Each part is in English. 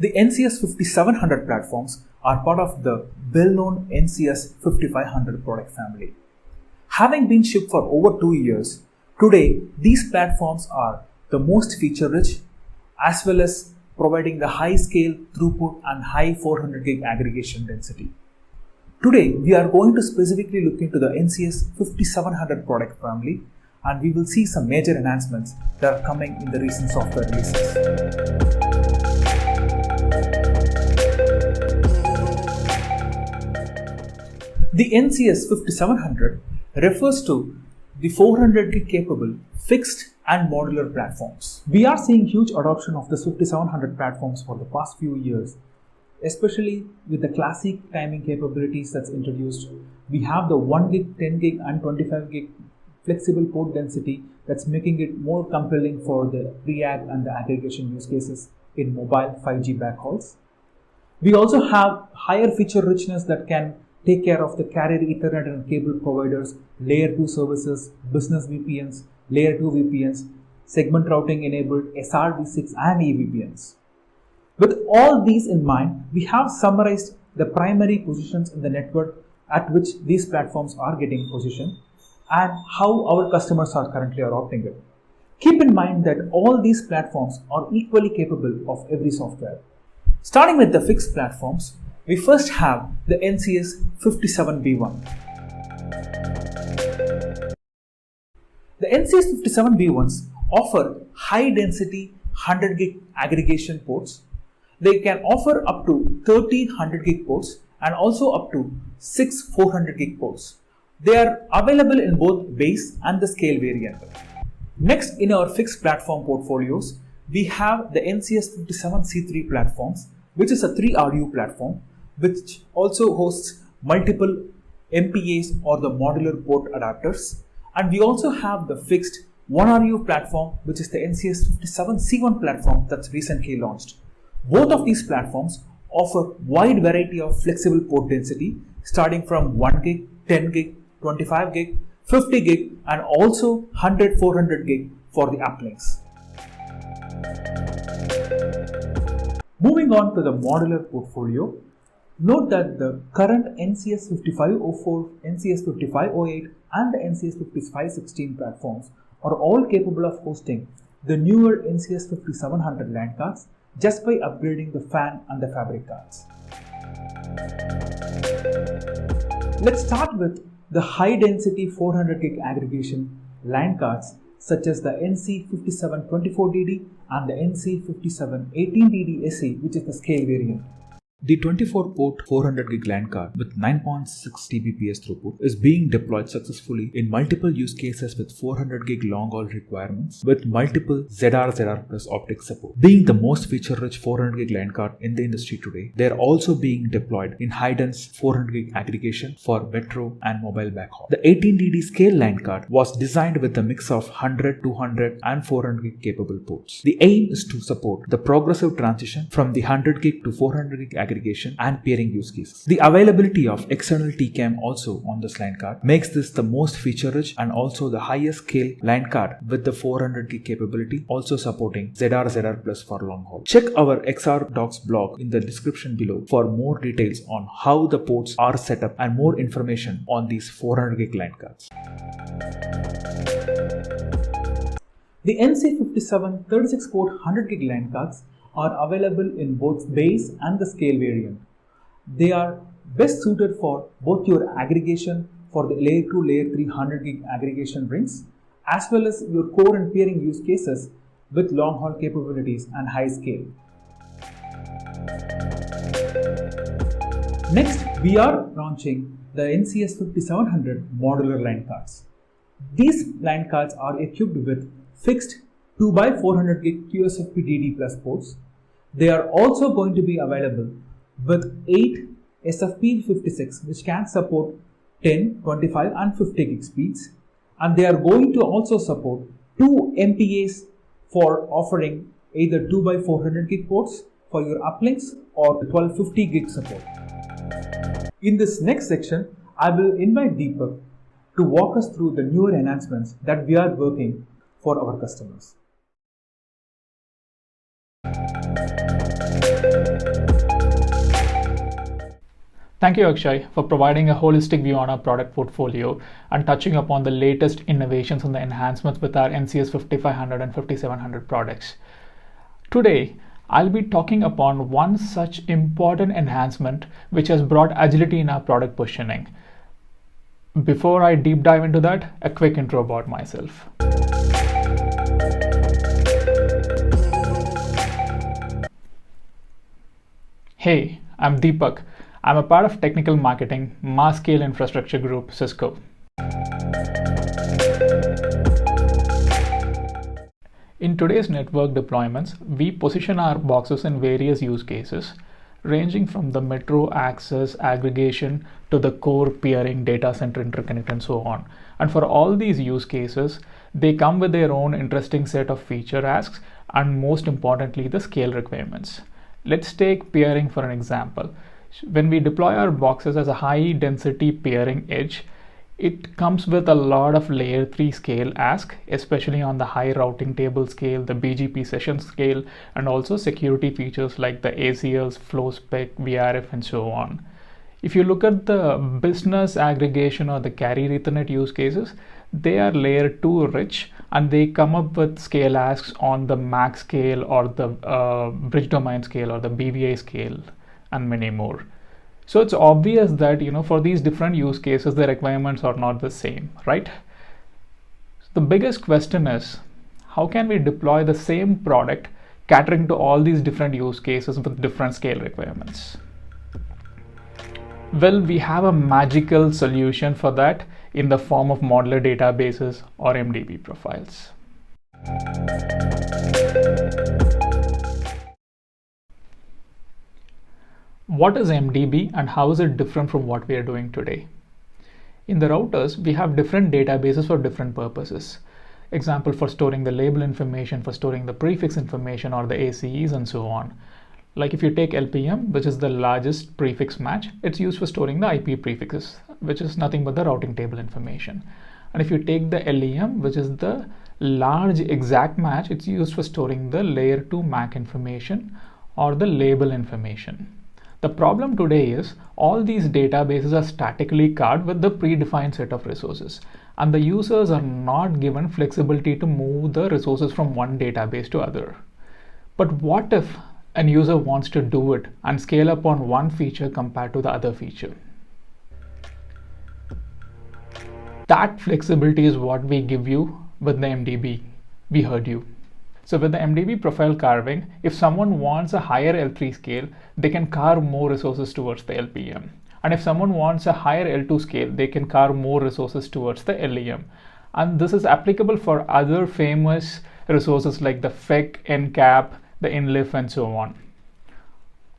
The NCS 5700 platforms are part of the well-known NCS 5500 product family. Having been shipped for over 2 years, today these platforms are the most feature-rich as well as providing the high scale throughput and high 400 gig aggregation density. Today we are going to specifically look into the NCS 5700 product family, and we will see some major enhancements that are coming in the recent software releases. The NCS 5700 refers to the 400 gig capable fixed and modular platforms. We are seeing huge adoption of the 5700 platforms for the past few years, especially with the classic timing capabilities that's introduced. We have the 1 gig, 10 gig and 25 gig flexible port density that's making it more compelling for the pre-ag and the aggregation use cases in mobile 5G backhauls. We also have higher feature richness that can take care of the carrier Ethernet and cable providers, layer 2 services, business VPNs, layer 2 VPNs, segment routing enabled SRv6 and eVPNs. With all these in mind, we have summarized the primary positions in the network at which these platforms are getting positioned and how our customers are currently adopting it. Keep in mind that all these platforms are equally capable of every software. Starting with the fixed platforms, we first have the NCS 57B1. The NCS 57B1s offer high density 100 gig aggregation ports. They can offer up to 13 100 gig ports and also up to 6 400 gig ports. They are available in both base and the scale variant. Next, in our fixed platform portfolios, we have the NCS 57C3 platforms, which is a 3RU platform, which also hosts multiple MPAs or the modular port adapters. And we also have the fixed 1RU platform, which is the NCS 57C1 platform that's recently launched. Both of these platforms offer wide variety of flexible port density starting from 1 gig, 10 gig, 25 gig, 50 gig and also 100 400 gig for the uplinks. Moving on to the modular portfolio, note that the current NCS 5504, NCS 5508 and the NCS 5516 platforms are all capable of hosting the newer NCS 5700 LAN cards just by upgrading the fan and the fabric cards. Let's start with the high density 400 gig aggregation LAN cards such as the NC5724DD and the NC5718DD SE, which is the scale variant. The 24-port 400 gig LAN card with 9.6 Tbps throughput is being deployed successfully in multiple use cases with 400 gig long haul requirements with multiple ZR plus optics support. Being the most feature-rich 400 gig LAN card in the industry today, they are also being deployed in high-dense 400 gig aggregation for metro and mobile backhaul. The 18DD scale LAN card was designed with a mix of 100, 200 and 400 gig capable ports. The aim is to support the progressive transition from the 100 gig to 400 gig aggregation and peering use cases. The availability of external TCAM also on this LAN card makes this the most feature-rich and also the highest scale LAN card with the 400 gig capability, also supporting ZR plus for long haul. Check our XR Docs blog in the description below for more details on how the ports are set up and more information on these 400 gig LAN cards. The NC57 36-port 100 gig LAN cards are available in both base and the scale variant. They are best suited for both your aggregation for the layer 2, layer 3 100 gig aggregation rings as well as your core and peering use cases with long haul capabilities and high scale. Next, we are launching the NCS 5700 modular LAN cards. These LAN cards are equipped with fixed 2x400 gig QSFP-DD plus ports. They are also going to be available with 8 SFP56, which can support 10, 25 and 50 gig speeds, and they are going to also support 2 MPAs for offering either 2x400 gig ports for your uplinks or 1250 gig support. In this next section, I will invite Deepak to walk us through the newer enhancements that we are working for our customers. Thank you, Akshay, for providing a holistic view on our product portfolio and touching upon the latest innovations and the enhancements with our NCS 5500 and 5700 products. Today, I'll be talking upon one such important enhancement which has brought agility in our product positioning. Before I deep dive into that, a quick intro about myself. Hey, I'm Deepak. I'm a part of technical marketing, mass scale infrastructure group, Cisco. In today's network deployments, we position our boxes in various use cases, ranging from the metro access aggregation to the core peering, data center interconnect, and so on. And for all these use cases, they come with their own interesting set of feature asks and most importantly, the scale requirements. Let's take peering for an example. When we deploy our boxes as a high density peering edge, it comes with a lot of layer 3 scale ask, especially on the high routing table scale, the BGP session scale, and also security features like the ACLs, flow spec, VRF, and so on. If you look at the business aggregation or the carrier Ethernet use cases, they are layer 2 rich and they come up with scale asks on the MAC scale or the bridge domain scale or the BVI scale and many more. So it's obvious that for these different use cases the requirements are not the same, right? The biggest question is, how can we deploy the same product catering to all these different use cases with different scale requirements? Well, we have a magical solution for that in the form of modular databases or MDB profiles. What is MDB and how is it different from what we are doing today? In the routers, we have different databases for different purposes. Example, for storing the label information, for storing the prefix information or the ACEs and so on. Like if you take LPM, which is the largest prefix match, it's used for storing the IP prefixes, which is nothing but the routing table information. And if you take the LEM, which is the large exact match, it's used for storing the layer 2 MAC information or the label information. The problem today is all these databases are statically carved with the predefined set of resources, and the users are not given flexibility to move the resources from one database to other. But what if an user wants to do it and scale up on one feature compared to the other feature? That flexibility is what we give you with the MDB. We heard you. So with the MDB profile carving, if someone wants a higher L3 scale, they can carve more resources towards the LPM. And if someone wants a higher L2 scale, they can carve more resources towards the LEM. And this is applicable for other famous resources like the FEC, NCAP, the INLIF, and so on.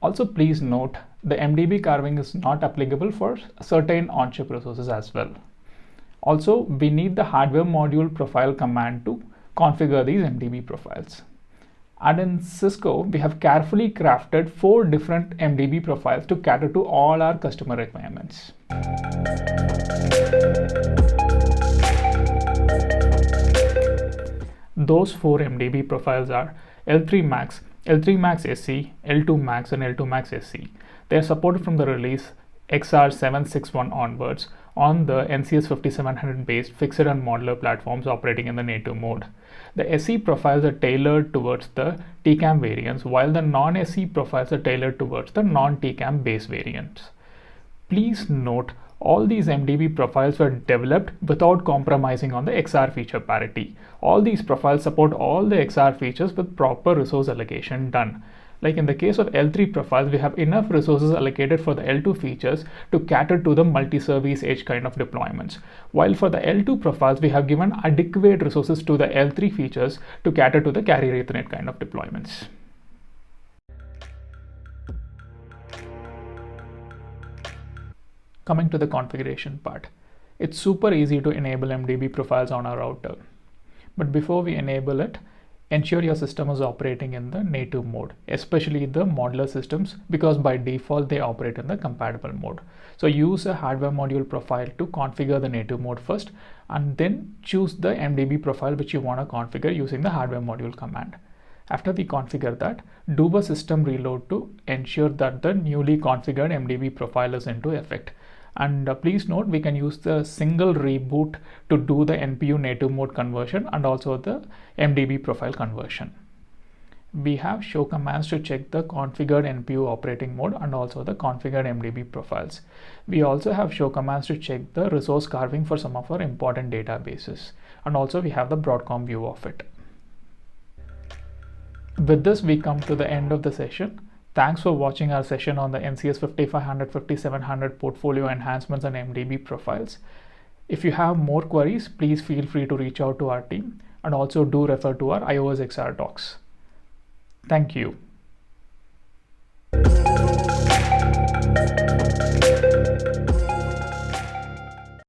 Also, please note, the MDB carving is not applicable for certain on-chip resources as well. Also, we need the hardware module profile command to configure these MDB profiles. And in Cisco, we have carefully crafted 4 different MDB profiles to cater to all our customer requirements. Those 4 MDB profiles are L3 Max, L3 Max SC, L2 Max, and L2 Max SC. They are supported from the release XR761 onwards on the NCS 5700 based fixed and modular platforms operating in the native mode. The SE profiles are tailored towards the TCAM variants, while the non-SE profiles are tailored towards the non-TCAM base variants. Please note, all these MDB profiles were developed without compromising on the XR feature parity. All these profiles support all the XR features with proper resource allocation done. Like in the case of L3 profiles, we have enough resources allocated for the L2 features to cater to the multi-service edge kind of deployments. While for the L2 profiles, we have given adequate resources to the L3 features to cater to the carrier Ethernet kind of deployments. Coming to the configuration part, it's super easy to enable MDB profiles on our router. But before we enable it, ensure your system is operating in the native mode, especially the modular systems, because by default they operate in the compatible mode. So use a hardware module profile to configure the native mode first, and then choose the MDB profile which you want to configure using the hardware module command. After we configure that, do a system reload to ensure that the newly configured MDB profile is into effect. And please note, we can use the single reboot to do the NPU native mode conversion and also the MDB profile conversion. We have show commands to check the configured NPU operating mode and also the configured MDB profiles. We also have show commands to check the resource carving for some of our important databases. And also we have the Broadcom view of it. With this, we come to the end of the session. Thanks for watching our session on the NCS 5500, 5700 portfolio enhancements and MDB profiles. If you have more queries, please feel free to reach out to our team, and also do refer to our iOS XR docs. Thank you.